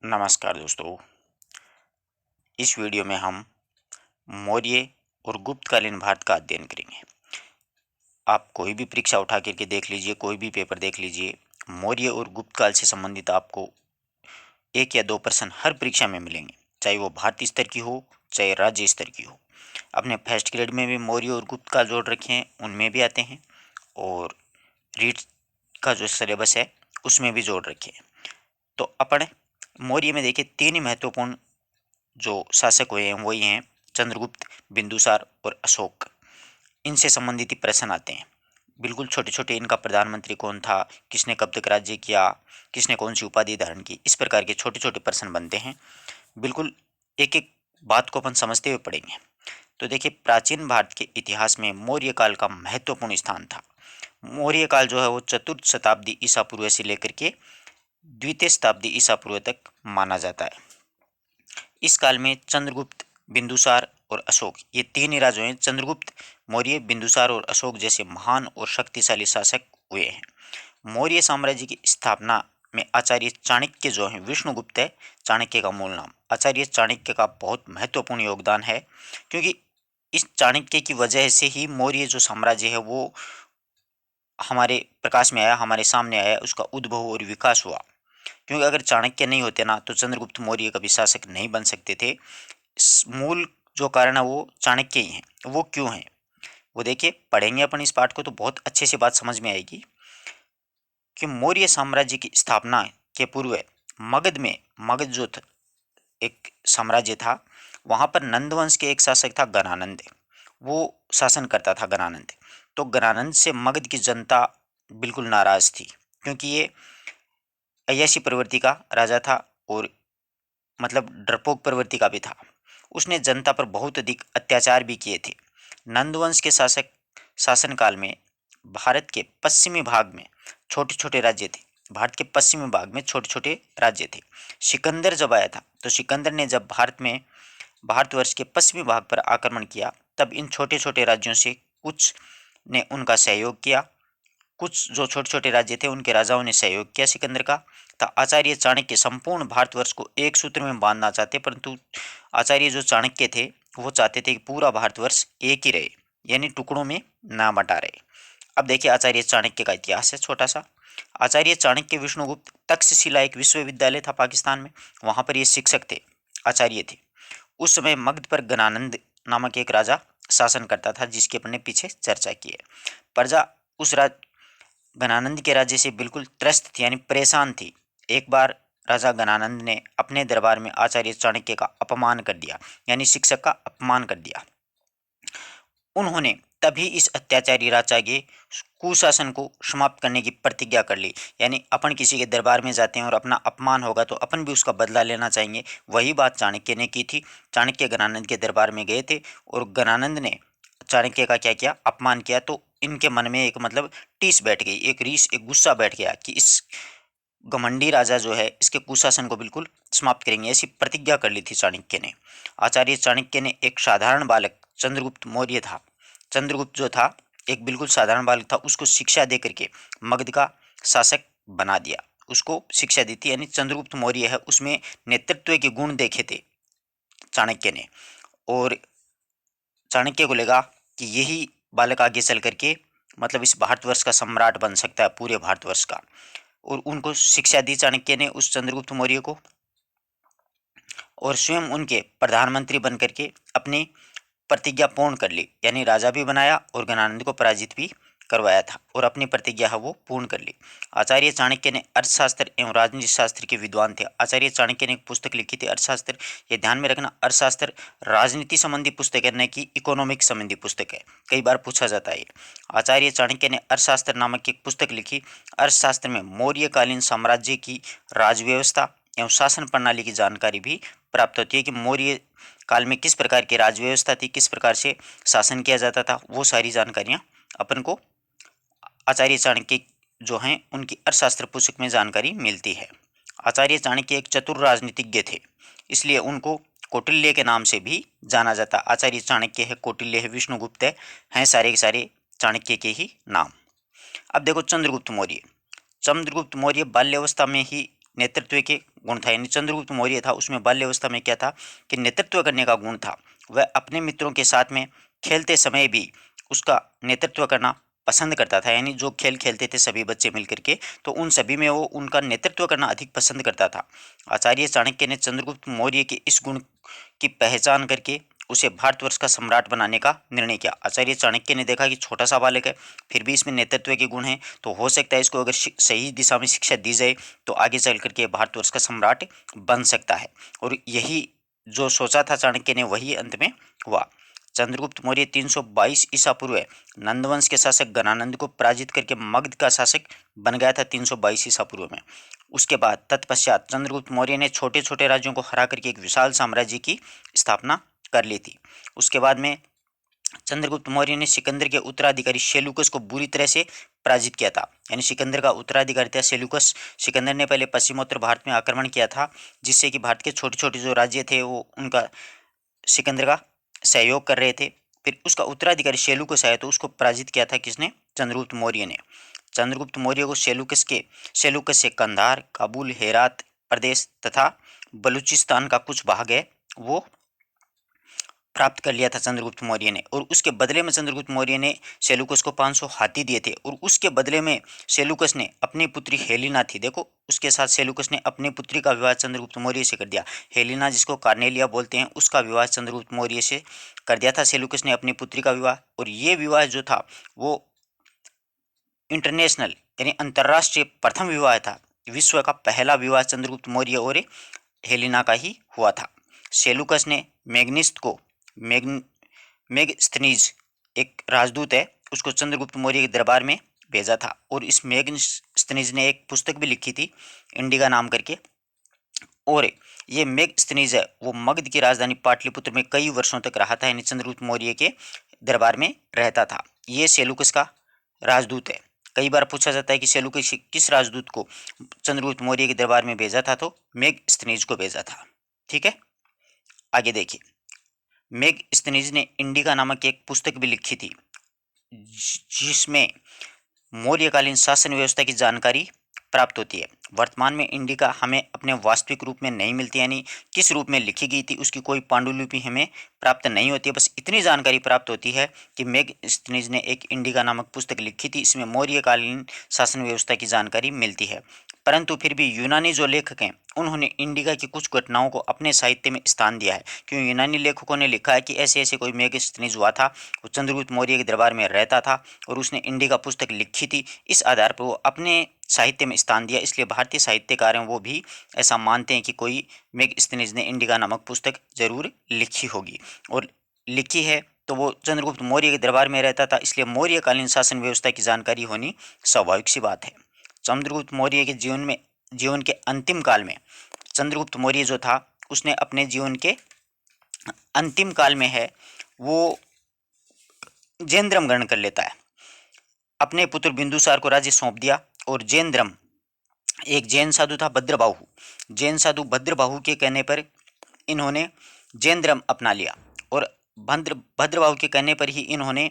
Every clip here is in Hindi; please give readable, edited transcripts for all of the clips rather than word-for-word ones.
नमस्कार दोस्तों। इस वीडियो में हम मौर्य और गुप्तकालीन भारत का अध्ययन करेंगे। आप कोई भी परीक्षा उठा करके देख लीजिए, कोई भी पेपर देख लीजिए, मौर्य और गुप्त काल से संबंधित आपको एक या दो प्रश्न हर परीक्षा में मिलेंगे, चाहे वो भारतीय स्तर की हो चाहे राज्य स्तर की हो। अपने फर्स्ट ग्रेड में भी मौर्य और गुप्त काल जोड़ रखे हैं, उनमें भी आते हैं, और रीट का जो सिलेबस है उसमें भी जोड़ रखे हैं। तो अपन मौर्य में देखिए, तीन ही महत्वपूर्ण जो शासक हुए हैं वही हैं चंद्रगुप्त, बिंदुसार और अशोक। इनसे संबंधित ही प्रश्न आते हैं। बिल्कुल छोटे छोटे, इनका प्रधानमंत्री कौन था, किसने कब तक राज्य किया, किसने कौन सी उपाधि धारण की, इस प्रकार के छोटे छोटे प्रश्न बनते हैं। बिल्कुल एक एक बात को अपन समझते हुए पढ़ेंगे। तो देखिए, प्राचीन भारत के इतिहास में मौर्य काल का महत्वपूर्ण स्थान था। मौर्य काल जो है वो चतुर्थ शताब्दी ईसा पूर्व से लेकर के द्वितीय शताब्दी ईसा पूर्व तक माना जाता है। इस काल में चंद्रगुप्त, बिंदुसार और अशोक, ये तीन ही राजा हैं। चंद्रगुप्त, मौर्य, बिंदुसार और अशोक जैसे महान और शक्तिशाली शासक हुए हैं। मौर्य साम्राज्य की स्थापना में आचार्य चाणक्य जो है, विष्णुगुप्त है चाणक्य का मूल नाम, आचार्य चाणक्य का बहुत महत्वपूर्ण योगदान है। क्योंकि इस चाणक्य की वजह से ही मौर्य जो साम्राज्य है वो हमारे प्रकाश में आया, हमारे सामने आया, उसका उद्भव और विकास हुआ। क्योंकि अगर चाणक्य नहीं होते ना, तो चंद्रगुप्त मौर्य कभी शासक नहीं बन सकते थे। मूल जो कारण है वो चाणक्य ही हैं। वो क्यों हैं, वो देखिए, पढ़ेंगे अपन इस पाठ को तो बहुत अच्छे से बात समझ में आएगी। कि मौर्य साम्राज्य की स्थापना के पूर्व मगध में, मगध जो एक साम्राज्य था, वहां पर नंदवंश के एक शासक था गणानंद, वो शासन करता था गणानंद। तो गणानंद से मगध की जनता बिल्कुल नाराज थी, क्योंकि ये अय्याशी प्रवृत्ति का राजा था और मतलब डरपोक प्रवृत्ति का भी था। उसने जनता पर बहुत अधिक अत्याचार भी किए थे। नंदवंश के शासक शासनकाल में भारत के पश्चिमी भाग में छोटे छोटे राज्य थे। भारत के पश्चिमी भाग में छोटे छोटे राज्य थे। सिकंदर जब आया था, तो सिकंदर ने जब भारतवर्ष के पश्चिमी भाग पर आक्रमण किया, तब इन छोटे छोटे राज्यों से कुछ ने उनका सहयोग किया। कुछ जो छोटे छोटे राज्य थे उनके राजाओं ने सहयोग किया सिकंदर का। तो आचार्य चाणक्य संपूर्ण भारतवर्ष को एक सूत्र में बांधना चाहते, परंतु आचार्य जो चाणक्य थे वो चाहते थे कि पूरा भारतवर्ष एक ही रहे, यानी टुकड़ों में ना बटा रहे। अब देखिए, आचार्य चाणक्य का इतिहास है छोटा सा। आचार्य चाणक्य विष्णुगुप्त, तक्षशिला एक विश्वविद्यालय था पाकिस्तान में, वहां पर ये शिक्षक थे, आचार्य थे। उस समय मगध पर गणानंद नामक एक राजा शासन करता था, जिसकी अपने पीछे चर्चा की है। प्रजा उस गणानंद के राज्य से बिल्कुल त्रस्त थी, यानी परेशान थी। एक बार राजा गणानंद ने अपने दरबार में आचार्य चाणक्य का अपमान कर दिया, यानी शिक्षक का अपमान कर दिया। उन्होंने तभी इस अत्याचारी राजा के कुशासन को समाप्त करने की प्रतिज्ञा कर ली। यानी अपन किसी के दरबार में जाते हैं और अपना अपमान होगा तो अपन भी उसका बदला लेना चाहेंगे। वही बात चाणक्य ने की थी। चाणक्य गणानंद के दरबार में गए थे और गणानंद ने चाणक्य का क्या किया, अपमान किया। तो इनके मन में एक मतलब टीस बैठ गई, एक रीस, एक गुस्सा बैठ गया कि इस घमंडी राजा जो है इसके कुशासन को बिल्कुल समाप्त करेंगे। ऐसी प्रतिज्ञा कर ली थी चाणक्य ने। आचार्य चाणक्य ने एक साधारण बालक, चंद्रगुप्त मौर्य था, चंद्रगुप्त जो था एक बिल्कुल साधारण बालक था, उसको शिक्षा दे करके मगध का शासक बना दिया, उसको शिक्षा दी थी। यानी चंद्रगुप्त मौर्य है उसमें नेतृत्व के गुण देखे थे चाणक्य ने। और चाणक्य को लगा कि यही बालक आगे चल करके मतलब इस भारतवर्ष का सम्राट बन सकता है, पूरे भारतवर्ष का। और उनको शिक्षा दी चाणक्य ने उस चंद्रगुप्त मौर्य को, और स्वयं उनके प्रधानमंत्री बन करके अपनी प्रतिज्ञा पूर्ण कर ली। यानी राजा भी बनाया और गणानंद को पराजित भी करवाया था, और अपनी प्रतिज्ञा है वो पूर्ण कर ली। आचार्य चाणक्य ने अर्थशास्त्र एवं राजनीति शास्त्र के विद्वान थे। आचार्य चाणक्य ने एक पुस्तक लिखी थी अर्थशास्त्र। ये ध्यान में रखना, अर्थशास्त्र राजनीति संबंधी पुस्तक है, न कि इकोनॉमिक संबंधी पुस्तक है। कई बार पूछा जाता है। आचार्य चाणक्य ने अर्थशास्त्र नामक एक पुस्तक लिखी। अर्थशास्त्र में मौर्यकालीन साम्राज्य की राजव्यवस्था एवं शासन प्रणाली की जानकारी भी प्राप्त होती है कि मौर्य काल में किस प्रकार की राजव्यवस्था थी, किस प्रकार से शासन किया जाता था। वो सारी जानकारियां अपन को आचार्य चाणक्य जो हैं उनकी अर्थशास्त्र पुस्तक में जानकारी मिलती है। आचार्य चाणक्य एक चतुर राजनीतिज्ञ थे, इसलिए उनको कौटिल्य के नाम से भी जाना जाता। आचार्य चाणक्य है, कौटिल्य है, विष्णुगुप्त है, हैं सारे के सारे चाणक्य के ही नाम। अब देखो चंद्रगुप्त मौर्य। चंद्रगुप्त मौर्य बाल्यावस्था में ही नेतृत्व के गुण था, यानी चंद्रगुप्त मौर्य था उसमें बाल्यावस्था में क्या था कि नेतृत्व करने का गुण था। वह अपने मित्रों के साथ में खेलते समय भी उसका नेतृत्व करना पसंद करता था, यानी जो खेल खेलते थे सभी बच्चे मिलकर के, तो उन सभी में वो उनका नेतृत्व करना अधिक पसंद करता था। आचार्य चाणक्य ने चंद्रगुप्त मौर्य के इस गुण की पहचान करके उसे भारतवर्ष का सम्राट बनाने का निर्णय किया। आचार्य चाणक्य ने देखा कि छोटा सा बालक है, फिर भी इसमें नेतृत्व के गुण हैं, तो हो सकता है इसको अगर सही दिशा में शिक्षा दी जाए तो आगे चल करके भारतवर्ष का सम्राट बन सकता है। और यही जो सोचा था चाणक्य ने वही अंत में हुआ। चंद्रगुप्त मौर्य 322 ईसा पूर्व नंदवंश के शासक गणानंद को पराजित करके मगध का शासक बन गया था 322 ईसा पूर्व में। उसके बाद तत्पश्चात चंद्रगुप्त मौर्य ने छोटे छोटे राज्यों को हरा करके एक विशाल साम्राज्य की स्थापना कर ली थी। उसके बाद में चंद्रगुप्त मौर्य ने सिकंदर के उत्तराधिकारी सेल्यूकस को बुरी तरह से पराजित किया था, यानी सिकंदर का उत्तराधिकारी था सेल्यूकस। सिकंदर ने पहले पश्चिमोत्तर भारत में आक्रमण किया था, जिससे कि भारत के छोटे छोटे जो राज्य थे वो उनका सिकंदर का सहयोग कर रहे थे। फिर उसका उत्तराधिकारी सेल्यूकस आया तो उसको पराजित किया था किसने? चंद्रगुप्त मौर्य ने। चंद्रगुप्त मौर्य को सेल्यूकस से कंधार, काबुल, हेरात प्रदेश तथा बलूचिस्तान का कुछ भाग है वो प्राप्त कर लिया था चंद्रगुप्त मौर्य ने। और उसके बदले में चंद्रगुप्त मौर्य ने सेल्यूकस को 500 हाथी दिए थे। और उसके बदले में सेल्यूकस ने अपनी पुत्री हेलिना थी, देखो उसके साथ सेल्यूकस ने अपनी पुत्री का विवाह चंद्रगुप्त मौर्य से कर दिया। हेलिना जिसको कार्नेलिया बोलते हैं उसका विवाह चंद्रगुप्त मौर्य से कर दिया था सेल्यूकस ने अपनी पुत्री का विवाह। और ये विवाह जो था वो इंटरनेशनल यानी अंतर्राष्ट्रीय प्रथम विवाह था। विश्व का पहला विवाह चंद्रगुप्त मौर्य और हेलिना का ही हुआ था। सेल्यूकस ने मैग्निस्त को मेगस्थनीज एक राजदूत है उसको चंद्रगुप्त मौर्य के दरबार में भेजा था। और इस मेगस्थनीज ने एक पुस्तक भी लिखी थी इंडिका नाम करके। और ये मेगस्थनीज है वो मगध की राजधानी पाटलिपुत्र में कई वर्षों तक रहा था, यानी चंद्रगुप्त मौर्य के दरबार में रहता था। ये सेल्यूकस का राजदूत है। कई बार पूछा जाता है कि सेल्यूकस किस राजदूत को चंद्रगुप्त मौर्य के दरबार में भेजा था, तो मेगस्थनीज को भेजा था। ठीक है, आगे देखिए। मेगस्थनीज ने इंडिका नामक एक पुस्तक भी लिखी थी जिसमें मौर्यकालीन शासन व्यवस्था की जानकारी प्राप्त होती है। वर्तमान में इंडिका हमें अपने वास्तविक रूप में नहीं मिलती, यानी किस रूप में लिखी गई थी उसकी कोई पांडुलिपि हमें प्राप्त नहीं होती है। बस इतनी जानकारी प्राप्त होती है कि मेगस्थनीज ने एक इंडिका नामक पुस्तक लिखी थी, इसमें मौर्यकालीन शासन व्यवस्था की जानकारी मिलती है। परंतु फिर भी यूनानी जो लेखक हैं उन्होंने इंडिका की कुछ घटनाओं को अपने साहित्य में स्थान दिया है। क्यों? यूनानी लेखकों ने लिखा है कि ऐसे ऐसे कोई मेगस्थनीज हुआ था, वो चंद्रगुप्त मौर्य के दरबार में रहता था और उसने इंडिका पुस्तक लिखी थी। इस आधार पर वो अपने साहित्य में स्थान दिया, इसलिए भारतीय साहित्यकार हैं वो भी ऐसा मानते हैं कि कोई मेगस्थनीज ने इंडिका नामक पुस्तक जरूर लिखी होगी। और लिखी है तो वो चंद्रगुप्त मौर्य के दरबार में रहता था, इसलिए मौर्यकालीन शासन व्यवस्था की जानकारी होनी स्वाभाविक सी बात है। चंद्रगुप्त मौर्य के जीवन के अंतिम काल में चंद्रगुप्त मौर्य जो था उसने अपने जीवन के अंतिम काल में है वो जैन धर्म ग्रहण कर लेता है। अपने पुत्र बिंदुसार को राज्य सौंप दिया। और जैन धर्म, एक जैन साधु था भद्रबाहु, जैन साधु भद्रबाहु के कहने पर इन्होंने जैन धर्म अपना लिया। और भद्रबाहु के कहने पर ही इन्होंने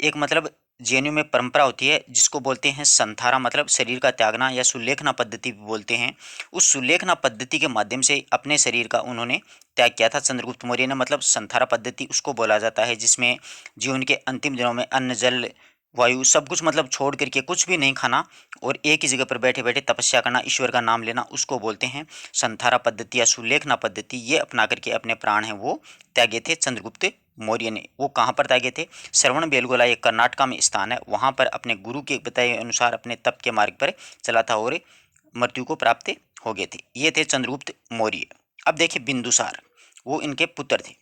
एक मतलब जैनियों में परंपरा होती है जिसको बोलते हैं संथारा, मतलब शरीर का त्यागना या सुलेखना पद्धति भी बोलते हैं। उस सुलेखना पद्धति के माध्यम से अपने शरीर का उन्होंने त्याग किया था चंद्रगुप्त मौर्य ने। मतलब संथारा पद्धति उसको बोला जाता है जिसमें जीवन के अंतिम दिनों में अन्न, जल, वायु सब कुछ मतलब छोड़ करके कुछ भी नहीं खाना और एक ही जगह पर बैठे बैठे तपस्या करना, ईश्वर का नाम लेना, उसको बोलते हैं संथारा पद्धति या सुलेखना पद्धति। ये अपना करके अपने प्राण हैं वो त्यागे थे चंद्रगुप्त मौर्य ने। वो कहाँ पर त्यागे थे? श्रवण बेलगोला एक कर्नाटका में स्थान है, वहाँ पर अपने गुरु के बताए अनुसार अपने तप के मार्ग पर चला था और मृत्यु को प्राप्त हो गए थे। ये थे चंद्रगुप्त मौर्य। अब देखिए बिंदुसार, वो इनके पुत्र थे।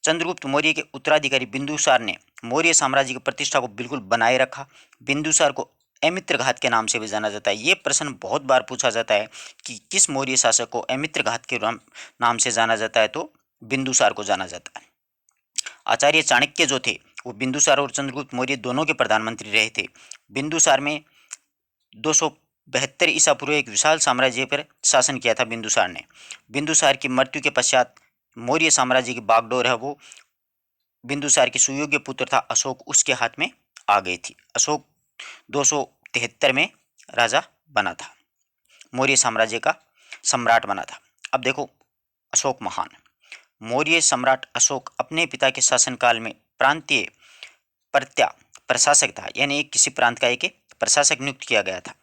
चंद्रगुप्त मौर्य के उत्तराधिकारी बिंदुसार ने मौर्य साम्राज्य की प्रतिष्ठा को बिल्कुल बनाए रखा। बिंदुसार को अमित्रघात के नाम से भी जाना जाता है। ये प्रश्न बहुत बार पूछा जाता है कि किस मौर्य शासक को अमित्रघात के नाम से जाना जाता है, तो बिंदुसार को जाना जाता है। आचार्य चाणक्य जो थे वो बिंदुसार और चंद्रगुप्त मौर्य दोनों के प्रधानमंत्री रहे थे। बिंदुसार में 272 ईसा पूर्व एक विशाल साम्राज्य पर शासन किया था बिंदुसार ने। बिंदुसार की मृत्यु के पश्चात मौर्य साम्राज्य की बागडोर है वो बिंदुसार के सुयोग्य पुत्र था अशोक, उसके हाथ में आ गई थी। अशोक 273 में राजा बना था मौर्य साम्राज्य का। सम्राट बना था। अब देखो, अशोक महान, मौर्य सम्राट अशोक अपने पिता के शासनकाल में प्रांतीय प्रत्या प्रशासक था, यानी एक किसी प्रांत का एक प्रशासक नियुक्त किया गया था।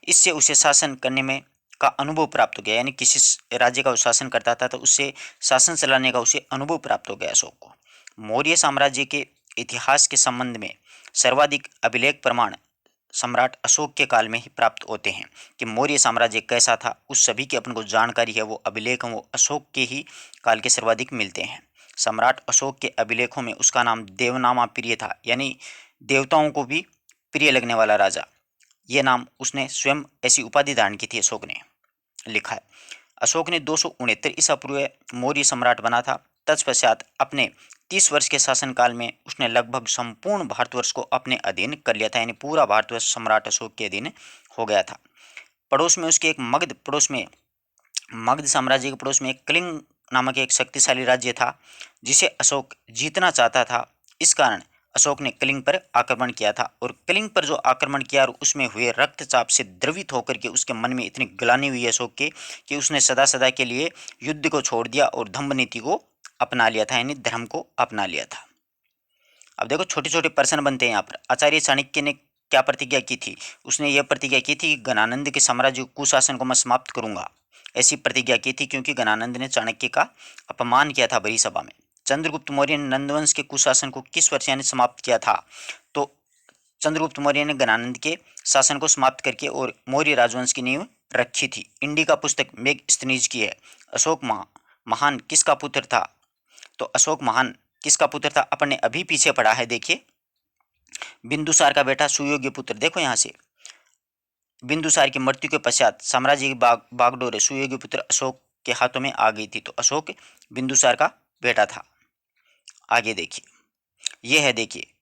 इससे उसे शासन करने में का अनुभव प्राप्त हो गया, यानी किसी राज्य का वो शासन करता था तो उससे शासन चलाने का उसे अनुभव प्राप्त हो गया अशोक को। मौर्य साम्राज्य के इतिहास के संबंध में सर्वाधिक अभिलेख प्रमाण सम्राट अशोक के काल में ही प्राप्त होते हैं कि मौर्य साम्राज्य कैसा था। उस सभी की अपन को जानकारी है, वो अभिलेख वो अशोक के ही काल के सर्वाधिक मिलते हैं। सम्राट अशोक के अभिलेखों में उसका नाम देवनामा प्रिय था, यानी देवताओं को भी प्रिय लगने वाला राजा। ये नाम उसने स्वयं ऐसी उपाधि धारण की थी अशोक ने, लिखा है। अशोक ने 269 ईसा पूर्व मौर्य सम्राट बना था। तत्पश्चात अपने 30 वर्ष के शासनकाल में उसने लगभग संपूर्ण भारतवर्ष को अपने अधीन कर लिया था, यानी पूरा भारतवर्ष सम्राट अशोक के अधीन हो गया था। पड़ोस में उसके एक मगध साम्राज्य के पड़ोस में एक कलिंग नामक एक शक्तिशाली राज्य था, जिसे अशोक जीतना चाहता था। इस कारण अशोक ने कलिंग पर आक्रमण किया था, और कलिंग पर जो आक्रमण किया और उसमें हुए रक्तचाप से द्रवित होकर के उसके मन में इतनी ग्लानि हुई अशोक के कि उसने सदा सदा के लिए युद्ध को छोड़ दिया और धम्म नीति को अपना लिया था, यानी धर्म को अपना लिया था। अब देखो, छोटे छोटे प्रश्न बनते हैं यहाँ पर। आचार्य चाणक्य ने क्या प्रतिज्ञा की थी? उसने यह प्रतिज्ञा की थी कि गणानंद के साम्राज्य कुशासन को मैं समाप्त करूंगा, ऐसी प्रतिज्ञा की थी, क्योंकि गणानंद ने चाणक्य का अपमान किया था बड़ी सभा में। चंद्रगुप्त मौर्य ने नंदवंश के कुशासन को किस वर्ष यानी समाप्त किया था? तो चंद्रगुप्त मौर्य ने गणानंद के शासन को समाप्त करके और मौर्य राजवंश की नींव रखी थी। इंडिका पुस्तक मेगस्थनीज की है। अशोक महान किसका पुत्र था? तो अशोक महान किसका पुत्र था? अपन ने अभी पीछे पढ़ा है, देखिए, बिंदुसार का बेटा सुयोग्य पुत्र। देखो यहाँ से, बिंदुसार की मृत्यु के पश्चात साम्राज्य की बागडोर सुयोग्य पुत्र अशोक के हाथों में आ गई थी। तो अशोक बिंदुसार का बेटा था। आगे देखिए, यह है, देखिए,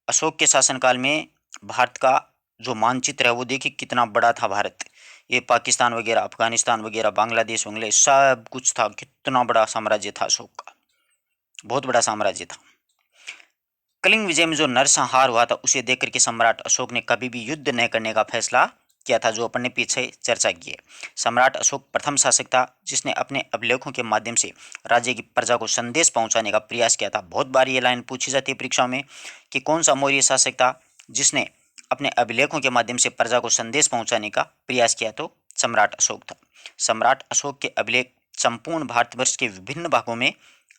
अशोक के शासनकाल में भारत का जो मानचित्र है वो देखिए कितना बड़ा था। भारत, ये पाकिस्तान वगैरह, अफगानिस्तान वगैरह, बांग्लादेश वगैरह सब कुछ था। कितना बड़ा साम्राज्य था अशोक का, बहुत बड़ा साम्राज्य था। कलिंग विजय में जो नरसंहार हुआ था उसे देख करके सम्राट अशोक ने कभी भी युद्ध न करने का फैसला किया था, जो अपन ने पीछे चर्चा की है। सम्राट अशोक प्रथम शासक था जिसने अपने अभिलेखों के माध्यम से राज्य की प्रजा को संदेश पहुंचाने का प्रयास किया था। बहुत बार ये लाइन पूछी जाती है परीक्षाओं में कि कौन सा मौर्य शासक था जिसने अपने अभिलेखों के माध्यम से प्रजा को संदेश पहुंचाने का प्रयास किया? तो सम्राट अशोक था। सम्राट अशोक के अभिलेख संपूर्ण भारतवर्ष के विभिन्न भागों में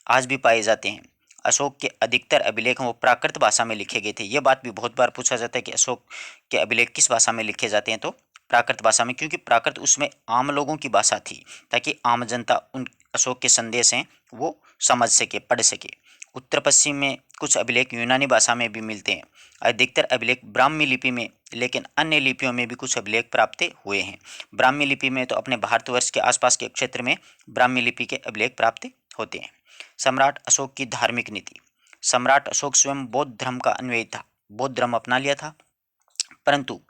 आज भी पाए जाते हैं। अशोक के अधिकतर अभिलेख वो प्राकृत भाषा में लिखे गए थे। यह बात भी बहुत बार पूछा जाता है कि अशोक के अभिलेख किस भाषा में लिखे जाते हैं? तो प्राकृत भाषा में, क्योंकि प्राकृत उसमें आम लोगों की भाषा थी, ताकि आम जनता उन अशोक के संदेश हैं वो समझ सके, पढ़ सके। उत्तर पश्चिम में कुछ अभिलेख यूनानी भाषा में भी मिलते हैं। अधिकतर अभिलेख ब्राह्मी लिपि में, लेकिन अन्य लिपियों में भी कुछ अभिलेख प्राप्त हुए हैं। ब्राह्मी लिपि में तो अपने भारतवर्ष के आसपास के क्षेत्र में ब्राह्मी लिपि के अभिलेख प्राप्त होते हैं। सम्राट अशोक की धार्मिक नीति। सम्राट अशोक स्वयं बौद्ध धर्म का अनुयायी था, बौद्ध धर्म अपना लिया था, परंतु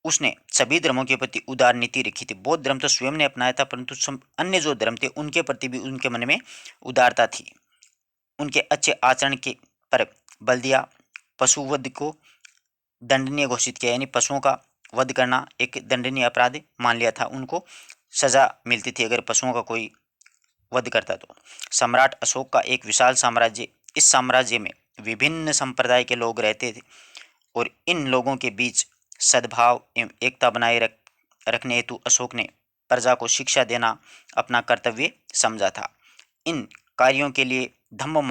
उसने सभी धर्मों के प्रति उदार नीति रखी थी। बौद्ध धर्म तो स्वयं ने अपनाया था, परंतु अन्य जो धर्म थे उनके प्रति भी उनके मन में उदारता थी। उनके अच्छे आचरण के पर बल दिया। पशुवध को दंडनीय घोषित किया, यानी पशुओं का वध करना एक दंडनीय अपराध मान लिया था। उनको सजा मिलती थी अगर पशुओं का कोई वध करता तो। सम्राट अशोक का एक विशाल साम्राज्य, इस साम्राज्य में विभिन्न संप्रदाय के लोग रहते थे और इन लोगों के बीच सद्भाव एवं एकता बनाए रखने हेतु अशोक ने प्रजा को शिक्षा देना अपना कर्तव्य समझा था। इन कार्यों के लिए धम्म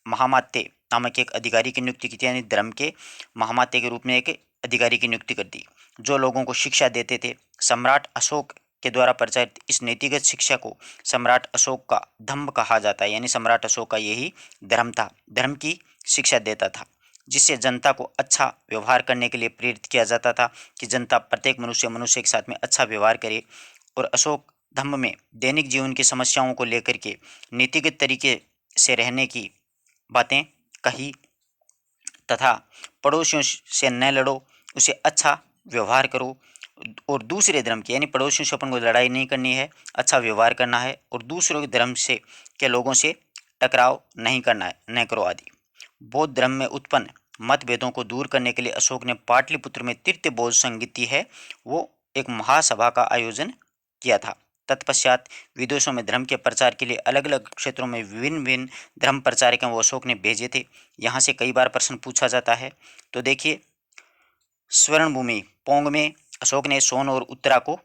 महामात्य नामक एक अधिकारी की नियुक्ति की थी, यानी धर्म के महामात्य के रूप में एक अधिकारी की नियुक्ति कर दी, जो लोगों को शिक्षा देते थे। सम्राट अशोक के द्वारा प्रचारित इस नीतिगत शिक्षा को सम्राट अशोक का धम्म कहा जाता है, यानी सम्राट अशोक का यही धर्म था, धर्म की शिक्षा देता था, जिससे जनता को अच्छा व्यवहार करने के लिए प्रेरित किया जाता था कि जनता प्रत्येक मनुष्य के साथ में अच्छा व्यवहार करे। और अशोक धम्म में दैनिक जीवन की समस्याओं को लेकर के नीतिगत तरीके से रहने की बातें कही तथा पड़ोसियों से न लड़ो, उसे अच्छा व्यवहार करो, और दूसरे धर्म के यानी पड़ोसियों से अपन को लड़ाई नहीं करनी है, अच्छा व्यवहार करना है, और दूसरों के धर्म से के लोगों से टकराव नहीं करना है, न करो आदि। बौद्ध धर्म में उत्पन्न मतभेदों को दूर करने के लिए अशोक ने पाटलिपुत्र में तृतीय बौद्ध संगीति है वो एक महासभा का आयोजन किया था। तत्पश्चात विदेशों में धर्म के प्रचार के लिए अलग अलग क्षेत्रों में विभिन्न विभिन्न धर्म प्रचारक वो अशोक ने भेजे थे। यहाँ से कई बार प्रश्न पूछा जाता है। तो देखिए, स्वर्ण भूमि पोंग में अशोक ने सोन और उत्तरा को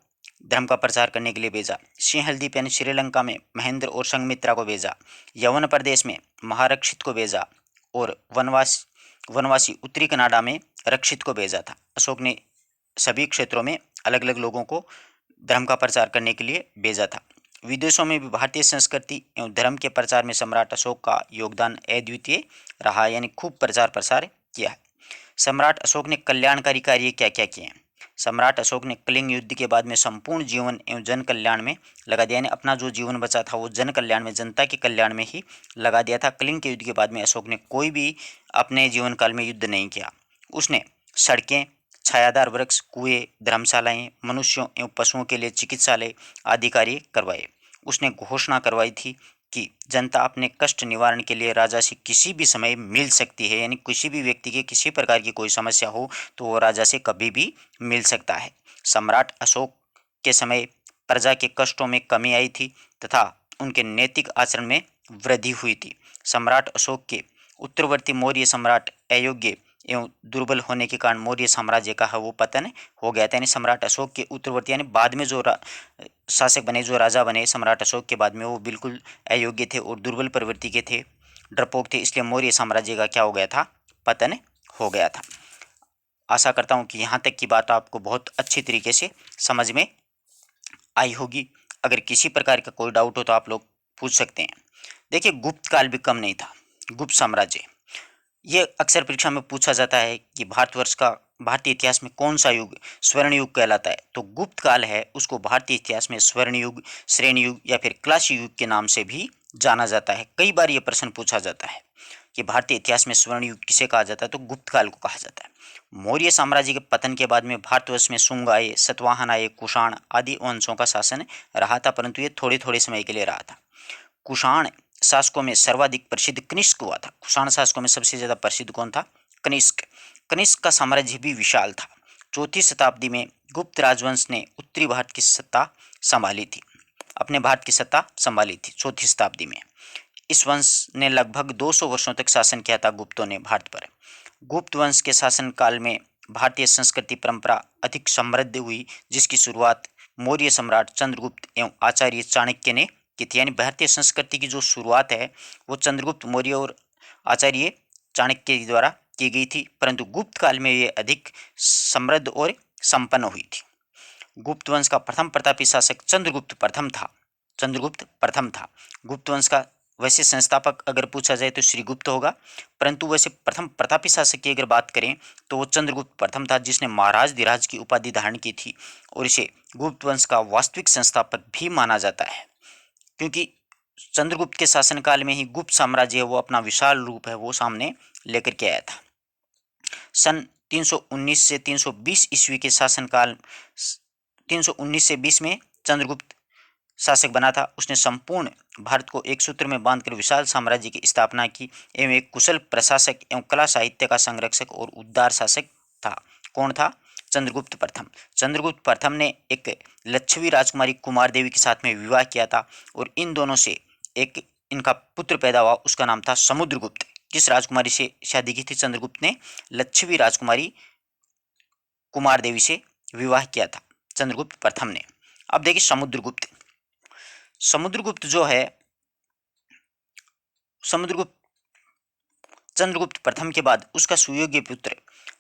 धर्म का प्रचार करने के लिए भेजा। सिंहलदीप यानी श्रीलंका में महेंद्र और संघमित्रा को भेजा। यवन प्रदेश में महारक्षित को भेजा और वनवासी उत्तरी कनाडा में रक्षित को भेजा था। अशोक ने सभी क्षेत्रों में अलग अलग लोगों को धर्म का प्रचार करने के लिए भेजा था। विदेशों में भी भारतीय संस्कृति एवं धर्म के प्रचार में सम्राट अशोक का योगदान अद्वितीय रहा, यानी खूब प्रचार प्रसार किया है। सम्राट अशोक ने कल्याणकारी कार्य क्या क्या किए हैं? सम्राट अशोक ने कलिंग युद्ध के बाद में संपूर्ण जीवन एवं जन कल्याण में लगा दिया, यानी अपना जो जीवन बचा था वो जन कल्याण में, जनता के कल्याण में ही लगा दिया था। कलिंग के युद्ध के बाद में अशोक ने कोई भी अपने जीवन काल में युद्ध नहीं किया। उसने सड़कें, छायादार वृक्ष, कुएं, धर्मशालाएं, मनुष्यों एवं पशुओं के लिए चिकित्सालय आदि कार्य करवाए। उसने घोषणा करवाई थी कि जनता अपने कष्ट निवारण के लिए राजा से किसी भी समय मिल सकती है, यानी किसी भी व्यक्ति के किसी प्रकार की कोई समस्या हो तो वो राजा से कभी भी मिल सकता है। सम्राट अशोक के समय प्रजा के कष्टों में कमी आई थी तथा उनके नैतिक आचरण में वृद्धि हुई थी। सम्राट अशोक के उत्तरवर्ती मौर्य सम्राट अयोग्य एवं दुर्बल होने के कारण मौर्य साम्राज्य का है वो पतन हो गया था। यानी सम्राट अशोक के उत्तरवर्ती यानी बाद में जो शासक बने, जो राजा बने सम्राट अशोक के बाद में, वो बिल्कुल अयोग्य थे और दुर्बल प्रवृत्ति के थे, डरपोक थे, इसलिए मौर्य साम्राज्य का क्या हो गया था? पतन हो गया था। आशा करता हूँ कि यहाँ तक की बात आपको बहुत अच्छी तरीके से समझ में आई होगी। अगर किसी प्रकार का कोई डाउट हो तो आप लोग पूछ सकते हैं। देखिए, गुप्त काल भी कम नहीं था। गुप्त साम्राज्य, ये अक्सर परीक्षा में पूछा जाता है कि भारतवर्ष का भारतीय इतिहास में कौन सा युग स्वर्ण युग कहलाता है? तो गुप्त काल है उसको भारतीय इतिहास में स्वर्ण युग, श्रेणी युग या फिर क्लासी युग के नाम से भी जाना जाता है। कई बार ये प्रश्न पूछा जाता है कि भारतीय इतिहास में स्वर्ण युग किसे कहा जाता है? तो गुप्त काल को कहा जाता है। मौर्य साम्राज्य के पतन के बाद में भारतवर्ष में शुंग आए, सतवाहन आए, कुषाण आदि वंशों का शासन रहा था, परंतु ये थोड़े थोड़े समय के लिए रहा था। कुषाण शासकों में सर्वाधिक प्रसिद्ध कनिष्क हुआ था। कुषाण शासकों में सबसे ज्यादा प्रसिद्ध कौन था? कनिष्क। कनिष्क का साम्राज्य भी विशाल था। 4वीं शताब्दी में गुप्त राजवंश ने उत्तरी भारत की सत्ता संभाली थी, अपने भारत की सत्ता संभाली थी 4वीं शताब्दी में। इस वंश ने लगभग 200 वर्षों तक शासन किया था गुप्तों ने भारत पर। गुप्त वंश के शासन काल में भारतीय संस्कृति परंपरा अधिक समृद्ध हुई, जिसकी शुरुआत मौर्य सम्राट चंद्रगुप्त एवं आचार्य चाणक्य ने की थी। यानी भारतीय संस्कृति की जो शुरुआत है वो चंद्रगुप्त मौर्य और आचार्य चाणक्य के द्वारा की गई थी, परंतु गुप्त काल में ये अधिक समृद्ध और संपन्न हुई थी। गुप्त वंश का प्रथम प्रतापी शासक चंद्रगुप्त प्रथम था। चंद्रगुप्त प्रथम था। गुप्त वंश का वैसे संस्थापक अगर पूछा जाए तो श्रीगुप्त होगा, परंतु वैसे प्रथम प्रतापी शासक की अगर बात करें तो वो चंद्रगुप्त प्रथम था, जिसने महाराज धीराज की उपाधि धारण की थी और इसे गुप्त वंश का वास्तविक संस्थापक भी माना जाता है, क्योंकि चंद्रगुप्त के शासनकाल में ही गुप्त साम्राज्य वो अपना विशाल रूप है वो सामने लेकर के आया था। सन 319 से 320 ईस्वी के शासनकाल 319 से 20 में चंद्रगुप्त शासक बना था। उसने संपूर्ण भारत को एक सूत्र में बांधकर विशाल साम्राज्य की स्थापना की एवं एक कुशल प्रशासक एवं कला साहित्य का संरक्षक और उदार शासक था। कौन था? चंद्रगुप्त प्रथम। चंद्रगुप्त प्रथम ने एक लच्छवी राजकुमारी कुमार देवी के साथ में विवाह किया था और इन दोनों से एक इनका पुत्र पैदा हुआ, उसका नाम था समुद्रगुप्त। किस राजकुमारी से शादी की थी चंद्रगुप्त ने? लच्छवी राजकुमारी कुमार देवी से विवाह किया था चंद्रगुप्त प्रथम ने। अब देखिए समुद्रगुप्त। समुद्रगुप्त जो है, समुद्रगुप्त चंद्रगुप्त प्रथम के बाद उसका सुयोग्य पुत्र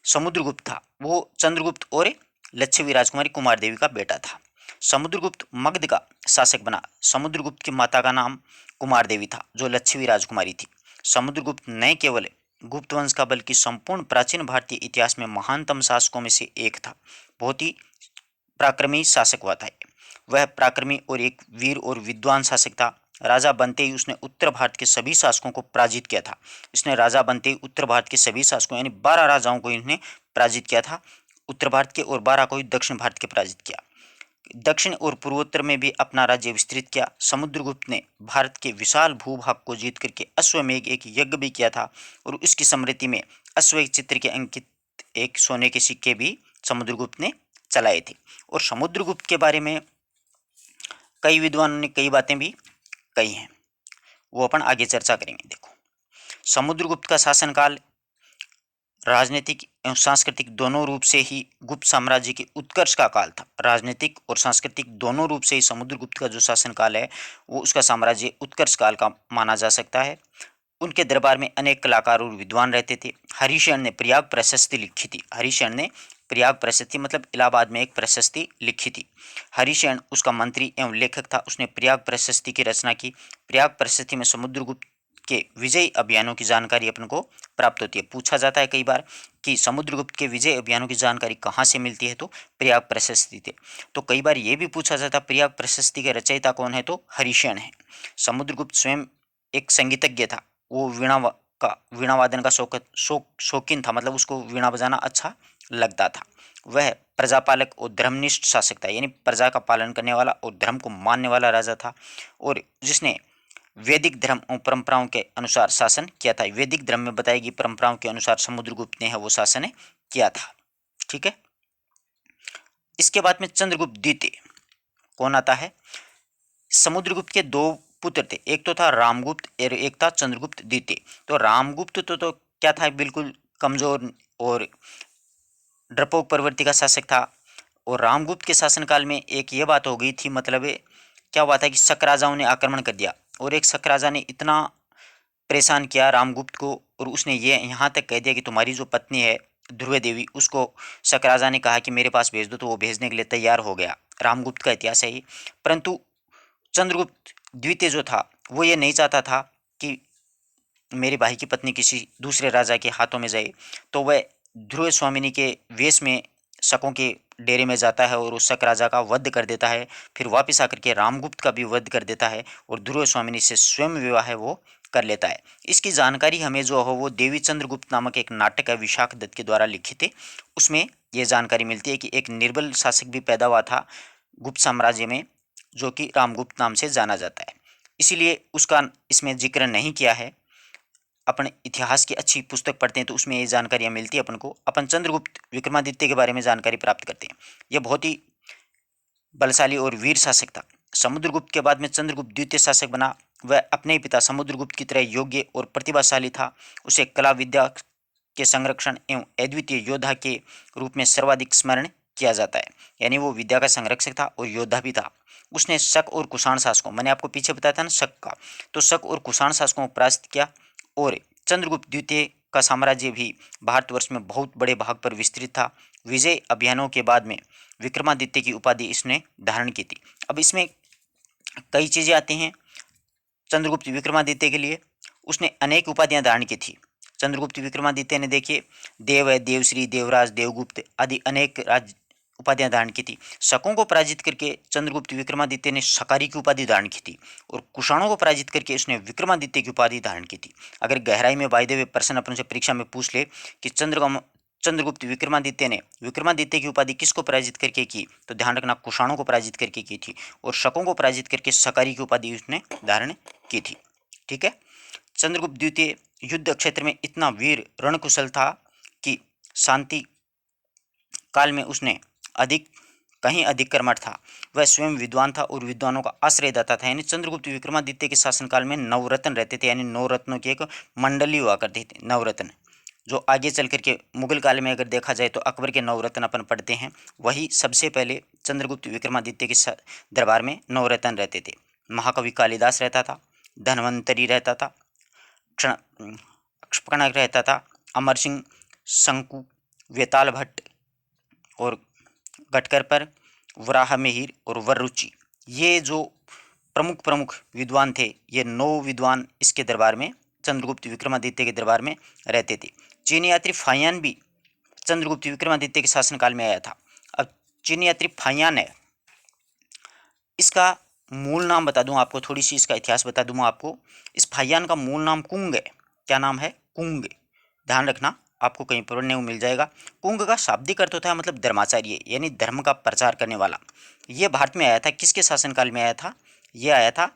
समुद्रगुप्त था। वो चंद्रगुप्त और लच्छवी राजकुमारी कुमार देवी का बेटा था। समुद्रगुप्त मगध का शासक बना। समुद्रगुप्त की माता का नाम कुमार देवी था, जो लच्छवी राजकुमारी थी। समुद्रगुप्त न केवल गुप्त वंश का बल्कि संपूर्ण प्राचीन भारतीय इतिहास में महानतम शासकों में से एक था। बहुत ही पराक्रमी शासक हुआ था। वह पराक्रमी और एक वीर और विद्वान शासक था। राजा बनते ही उसने उत्तर भारत के सभी शासकों को पराजित किया था। इसने राजा बनते ही उत्तर भारत के सभी शासकों यानी 12 राजाओं को इन्हें पराजित किया था उत्तर भारत के, और 12 को ही दक्षिण भारत के पराजित किया। दक्षिण और पूर्वोत्तर में भी अपना राज्य विस्तृत किया। समुद्रगुप्त ने भारत के विशाल भूभाग को जीत करके अश्वमेध एक यज्ञ भी किया था और उसकी स्मृति में अश्व चित्र के अंकित एक सोने के सिक्के भी समुद्रगुप्त ने चलाए थे। और समुद्रगुप्त के बारे में कई विद्वानों ने कई बातें भी कही हैं, वो अपन आगे चर्चा करेंगे। देखो, समुद्रगुप्त का शासनकाल राजनीतिक एवं सांस्कृतिक दोनों रूप से ही गुप्त साम्राज्य के उत्कर्ष का काल था। राजनीतिक और सांस्कृतिक दोनों रूप से ही समुद्रगुप्त का जो शासनकाल है वो उसका साम्राज्य उत्कर्ष काल का माना जा सकता है। उनके दरबार में अनेक कलाकार और विद्वान रहते थे। हरिशरण ने प्रयाग प्रशस्ति लिखी थी। हरिशरण ने प्रयाग प्रशस्ति मतलब इलाहाबाद में एक प्रशस्ति लिखी थी। हरिशरण उसका मंत्री एवं लेखक था। उसने प्रयाग प्रशस्ति की रचना की। प्रयाग प्रशस्ति में समुद्रगुप्त के विजयी अभियानों की जानकारी अपन को प्राप्त होती है। पूछा जाता है कई बार कि समुद्रगुप्त के विजय अभियानों की जानकारी कहाँ से मिलती है, तो प्रयाग प्रशस्ति थे। तो कई बार ये भी पूछा जाता है प्रयाग प्रशस्ति के रचयिता कौन है, तो हरिशरण है। समुद्रगुप्त स्वयं एक संगीतज्ञ था। वो वीणा वादन का शौकीन था, मतलब उसको वीणा बजाना अच्छा लगता था। वह प्रजापालक और धर्मनिष्ठ शासक था, यानी प्रजा का पालन करने वाला और धर्म को मानने वाला राजा था, और जिसने वैदिक धर्म और परंपराओं के अनुसार शासन किया था। वैदिक धर्म में बताई गई परंपराओं के अनुसार समुद्रगुप्त ने है वो शासन किया था। ठीक है। इसके बाद में चंद्रगुप्त द्वितीय कौन आता है। समुद्रगुप्त के दो पुत्र थे, एक तो था रामगुप्त और एक था चंद्रगुप्त द्वितीय। तो रामगुप्त तो क्या था, बिल्कुल कमजोर और डरपोक प्रवृत्ति का शासक था। और रामगुप्त के शासनकाल में एक ये बात हो गई थी, मतलब क्या हुआ था कि शक राजाओं ने आक्रमण कर दिया, और एक शक राजा ने इतना परेशान किया रामगुप्त को, और उसने ये यहाँ तक कह दिया कि तुम्हारी जो पत्नी है ध्रुव देवी, उसको शक राजा ने कहा कि मेरे पास भेज दो, तो वो भेजने के लिए तैयार हो गया। रामगुप्त का इतिहास है ये। परंतु चंद्रगुप्त द्वितीय जो था वो ये नहीं चाहता था कि मेरे भाई की पत्नी किसी दूसरे राजा के हाथों में जाए। तो वह ध्रुव स्वामिनी के वेश में शकों के डेरे में जाता है और उस शक राजा का वध कर देता है। फिर वापस आकर के रामगुप्त का भी वध कर देता है और ध्रुव स्वामिनी से स्वयं विवाह है वो कर लेता है। इसकी जानकारी हमें जो हो वो देवी चंद्रगुप्त नामक एक नाटक है विशाख दत्त के द्वारा लिखित है, उसमें ये जानकारी मिलती है कि एक निर्बल शासक भी पैदा हुआ था गुप्त साम्राज्य में, जो कि रामगुप्त नाम से जाना जाता है। इसीलिए उसका इसमें जिक्र नहीं किया है। अपन इतिहास की अच्छी पुस्तक पढ़ते हैं तो उसमें ये जानकारियाँ मिलती है अपन को। अपन चंद्रगुप्त विक्रमादित्य के बारे में जानकारी प्राप्त करते हैं। यह बहुत ही बलशाली और वीर शासक था। समुद्रगुप्त के बाद में चंद्रगुप्त द्वितीय शासक बना। वह अपने ही पिता समुद्रगुप्त की तरह योग्य और प्रतिभाशाली था। उसे कला विद्या के संरक्षण एवं अद्वितीय योद्धा के रूप में सर्वाधिक स्मरण किया जाता है। यानी वो विद्या का संरक्षक था और योद्धा भी था। उसने शक और कुषाण शासकों, मैंने आपको पीछे बताया था ना शक का, तो शक और कुषाण शासकों को परास्त किया। और चंद्रगुप्त द्वितीय का साम्राज्य भी भारतवर्ष में बहुत बड़े भाग पर विस्तृत था। विजय अभियानों के बाद में विक्रमादित्य की उपाधि इसने धारण की थी। अब इसमें कई चीज़ें आती हैं चंद्रगुप्त विक्रमादित्य के लिए। उसने अनेक उपाधियां धारण की थी। चंद्रगुप्त विक्रमादित्य ने देखिए देव है, देवश्री, देवराज, देवगुप्त आदि अनेक उपाधियां धारण की थी। शकों को पराजित करके चंद्रगुप्त विक्रमादित्य ने शकारी की उपाधि धारण की थी, और कुषाणों को पराजित करके उसने विक्रमादित्य की उपाधि धारण की थी। अगर गहराई में वायदे हुए प्रश्न अपन से परीक्षा में पूछ ले कि चंद्रगुप्त विक्रमादित्य ने विक्रमादित्य की उपाधि किसको पराजित करके की, तो ध्यान रखना कुषाणों को पराजित करके की थी, और शकों को पराजित करके शकारी की उपाधि उसने धारण की थी। ठीक है। चंद्रगुप्त द्वितीय युद्ध क्षेत्र में इतना वीर रणकुशल था कि शांति काल में उसने अधिक कहीं अधिक कर्मठ था। वह स्वयं विद्वान था और विद्वानों का आश्रयदाता था। यानी चंद्रगुप्त विक्रमादित्य के शासनकाल में नवरत्न रहते थे, यानी नौ रत्नों की एक मंडली हुआ करती थी नवरत्न, जो आगे चल करके मुगल काल में अगर देखा जाए तो अकबर के नवरत्न अपन पढ़ते हैं, वही सबसे पहले चंद्रगुप्त विक्रमादित्य के दरबार में नवरत्न रहते थे। महाकवि कालिदास रहता था, धन्वंतरी रहता था, क्षणक रहता था, अमर सिंह, शंकु, वेताल भट्ट और गटकर पर, वराह मिहिर और वररुचि, ये जो प्रमुख प्रमुख विद्वान थे, ये 9 विद्वान इसके दरबार में चंद्रगुप्त विक्रमादित्य के दरबार में रहते थे। चीनी यात्री फाहियान भी चंद्रगुप्त विक्रमादित्य के शासनकाल में आया था। अब चीनी यात्री फाहियान है, इसका मूल नाम बता दूं आपको, थोड़ी सी इसका इतिहास बता दूं आपको। इस फाहियान का मूल नाम कुंग है। क्या नाम है? कुंग। ध्यान रखना, आपको कहीं पढ़ने को मिल जाएगा। कुंग का शाब्दिक अर्थ होता है मतलब धर्माचार्य, यानी धर्म का प्रचार करने वाला। ये भारत में आया था, किसके शासनकाल में आया था? ये आया था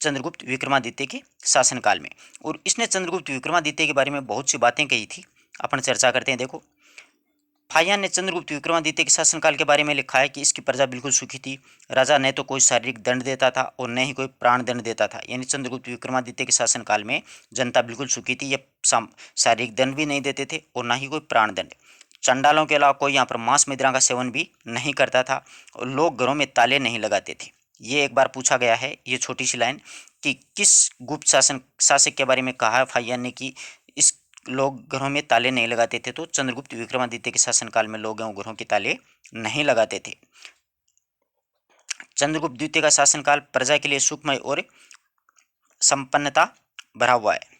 चंद्रगुप्त विक्रमादित्य के शासनकाल में। और इसने चंद्रगुप्त विक्रमादित्य के बारे में बहुत सी बातें कही थी, अपन चर्चा करते हैं। देखो, फाहियान ने चंद्रगुप्त विक्रमादित्य के शासनकाल के बारे में लिखा है कि इसकी प्रजा बिल्कुल सुखी थी। राजा न तो कोई शारीरिक दंड देता था और न ही कोई प्राण दंड देता था। यानी चंद्रगुप्त विक्रमादित्य के शासनकाल में जनता बिल्कुल सुखी थी। ये शारीरिक दंड भी नहीं देते थे और ना ही कोई प्राण दंड। चंडालों के अलावा कोई यहाँ पर मांस मदिरा का सेवन भी नहीं करता था और लोग घरों में ताले नहीं लगाते थे। ये एक बार पूछा गया है, ये छोटी सी लाइन, कि किस गुप्त शासक के बारे में कहा है फाहियान ने कि इस लोग घरों में ताले नहीं लगाते थे, तो चंद्रगुप्त विक्रमादित्य के शासनकाल में लोग घरों के ताले नहीं लगाते थे। चंद्रगुप्त द्वितीय का शासनकाल प्रजा के लिए सुखमय और संपन्नता भरा हुआ है।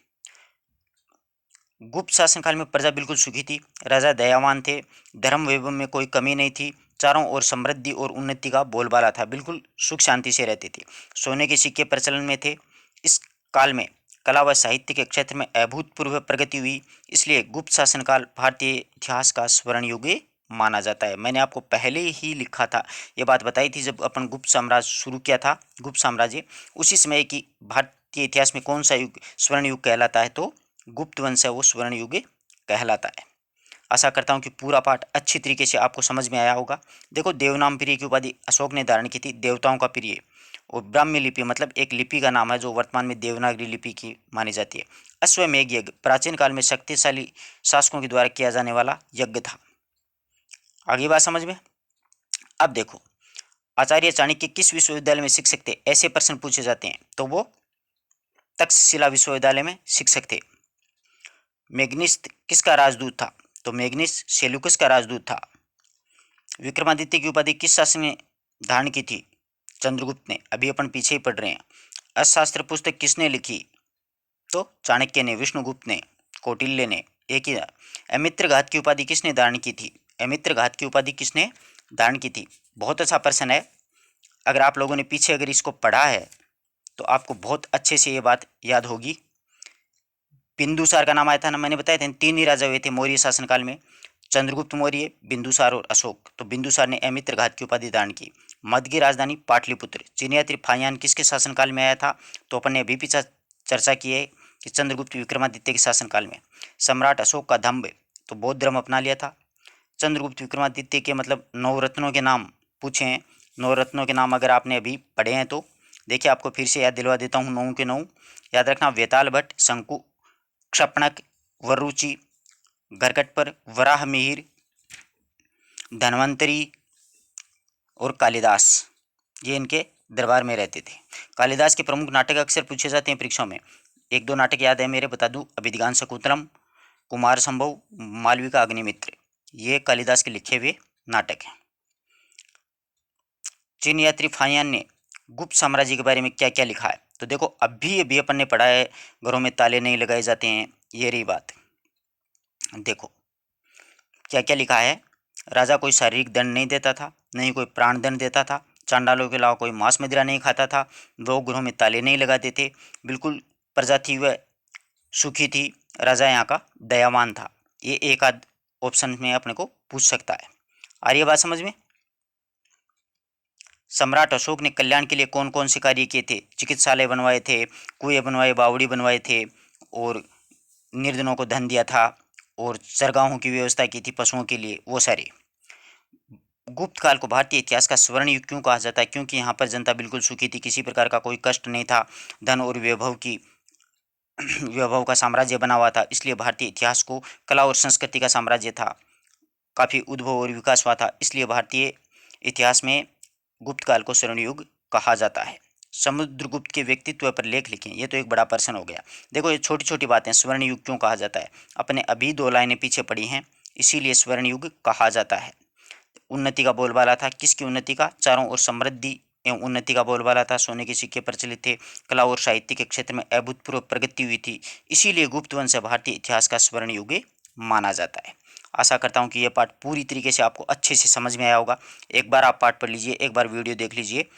गुप्त शासनकाल में प्रजा बिल्कुल सुखी थी। राजा दयावान थे। धर्म वैभव में कोई कमी नहीं थी। चारों ओर समृद्धि और उन्नति का बोलबाला था। बिल्कुल सुख शांति से रहते थे। सोने के सिक्के प्रचलन में थे। इस काल में कला व साहित्य के क्षेत्र में अभूतपूर्व प्रगति हुई। इसलिए गुप्त शासनकाल भारतीय इतिहास का स्वर्ण युग माना जाता है। मैंने आपको पहले ही लिखा था, ये बात बताई थी जब अपन गुप्त साम्राज्य शुरू किया था, गुप्त साम्राज्य, उसी समय की भारतीय इतिहास में कौन सा युग स्वर्ण युग कहलाता है, तो गुप्त वंश है वो स्वर्ण युग कहलाता है। आशा करता हूँ कि पूरा पाठ अच्छी तरीके से आपको समझ में आया होगा। देखो, देवनाम प्रिय की उपाधि अशोक ने धारण की थी, देवताओं का प्रिय। और ब्राह्मी लिपि मतलब एक लिपि का नाम है जो वर्तमान में देवनागरी लिपि की मानी जाती है। अश्वमेघ यज्ञ प्राचीन काल में शक्तिशाली शासकों के द्वारा किया जाने वाला यज्ञ था। आगे बात समझ में। अब देखो, आचार्य चाणक्य किस विश्वविद्यालय में शिक्षक थे, ऐसे प्रश्न पूछे जाते हैं तो वो तक्षशिला विश्वविद्यालय में शिक्षक थे। मेग्निस किसका राजदूत था, तो मेग्निस सेल्यूकस का राजदूत था। विक्रमादित्य की उपाधि किस शासक ने धारण की थी, चंद्रगुप्त ने। अभी अपन पीछे ही पढ़ रहे हैं। अर्थशास्त्र पुस्तक किसने लिखी, तो चाणक्य ने, विष्णुगुप्त ने, कौटिल्य ने, एक ही। अमित्रघात की उपाधि किसने धारण की थी, अमित्रघात की उपाधि किसने धारण की थी। बहुत अच्छा प्रश्न है। अगर आप लोगों ने पीछे अगर इसको पढ़ा है तो आपको बहुत अच्छे से ये बात याद होगी। बिंदुसार का नाम आया था ना, मैंने बताया था 3 ही राजा हुए थे मौर्य शासनकाल में, चंद्रगुप्त मौर्य, बिंदुसार और अशोक। तो बिंदुसार ने अमित्रघात की उपाधि धारण की। मध्य की राजधानी पाटलिपुत्र। चीनियात्री फाहियान किसके शासनकाल में आया था, तो अपन ने अभी पीछे चर्चा की है कि चंद्रगुप्त विक्रमादित्य के शासनकाल में। सम्राट अशोक का धम्ब, तो बौद्ध धर्म अपना लिया था। चंद्रगुप्त विक्रमादित्य के मतलब 9 रत्नों के नाम पूछे हैं। 9 रत्नों के नाम अगर आपने अभी पढ़े हैं तो देखिए, आपको फिर से याद दिलवा देता हूँ। 9 के 9 याद रखना। वेताल भट्ट, शंकु, क्षपणक, वरुचि, गरगटपर, वराह मिहिर, धन्वंतरी और कालिदास, ये इनके दरबार में रहते थे। कालिदास के प्रमुख नाटक अक्सर पूछे जाते हैं परीक्षाओं में। 1-2 नाटक याद है मेरे, बता दूं। अभिधिगान शकुंतलम, कुमार संभव, मालविका अग्निमित्र, ये कालिदास के लिखे हुए नाटक हैं। चीन यात्री फाहियान ने गुप्त साम्राज्य के बारे में क्या क्या लिखा है, तो देखो अभी अपन ने पढ़ा है, घरों में ताले नहीं लगाए जाते हैं, ये रही बात। देखो क्या क्या लिखा है। राजा कोई शारीरिक दंड नहीं देता था, नहीं कोई प्राण दंड देता था। चांडालों के अलावा कोई मांस मदिरा नहीं खाता था। लोग गृहों में ताले नहीं लगाते थे। बिल्कुल प्रजा थी वह सुखी थी। राजा यहाँ का दयावान था। ये एक आध ऑप्शन में अपने को पूछ सकता है। आ रही है बात समझ में। सम्राट अशोक ने कल्याण के लिए कौन कौन से कार्य किए थे, चिकित्सालय बनवाए थे, कुएं बनवाए, बावड़ी बनवाए थे, और निर्धनों को धन दिया था, और चरगाहों की व्यवस्था की थी पशुओं के लिए, वो सारे। गुप्त काल को भारतीय इतिहास का स्वर्ण युग क्यों कहा जाता है, क्योंकि यहाँ पर जनता बिल्कुल सुखी थी, किसी प्रकार का कोई कष्ट नहीं था, धन और वैभव का साम्राज्य बना हुआ था। इसलिए भारतीय इतिहास को कला और संस्कृति का साम्राज्य था, काफ़ी उद्भव और विकास हुआ था। इसलिए भारतीय इतिहास में गुप्त काल को स्वर्ण युग कहा जाता है। समुद्रगुप्त के व्यक्तित्व पर लेख लिखें, ये तो एक बड़ा प्रश्न हो गया। देखो ये छोटी छोटी बातें, स्वर्ण युग क्यों कहा जाता है, अपने अभी 2 लाइनें पीछे पढ़ी हैं, इसीलिए स्वर्ण युग कहा जाता है। उन्नति का बोलबाला था, किसकी उन्नति का, चारों ओर समृद्धि एवं उन्नति का बोलबाला था। सोने के सिक्के प्रचलित थे। कला और साहित्य के क्षेत्र में अभूतपूर्व प्रगति हुई थी। इसीलिए गुप्त वंश भारतीय इतिहास का स्वर्ण युग माना जाता है। आशा करता हूँ कि यह पाठ पूरी तरीके से आपको अच्छे से समझ में आया होगा। एक बार आप पाठ पढ़ लीजिए, एक बार वीडियो देख लीजिए,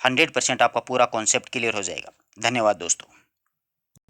100% आपका पूरा कॉन्सेप्ट क्लियर हो जाएगा। धन्यवाद दोस्तों।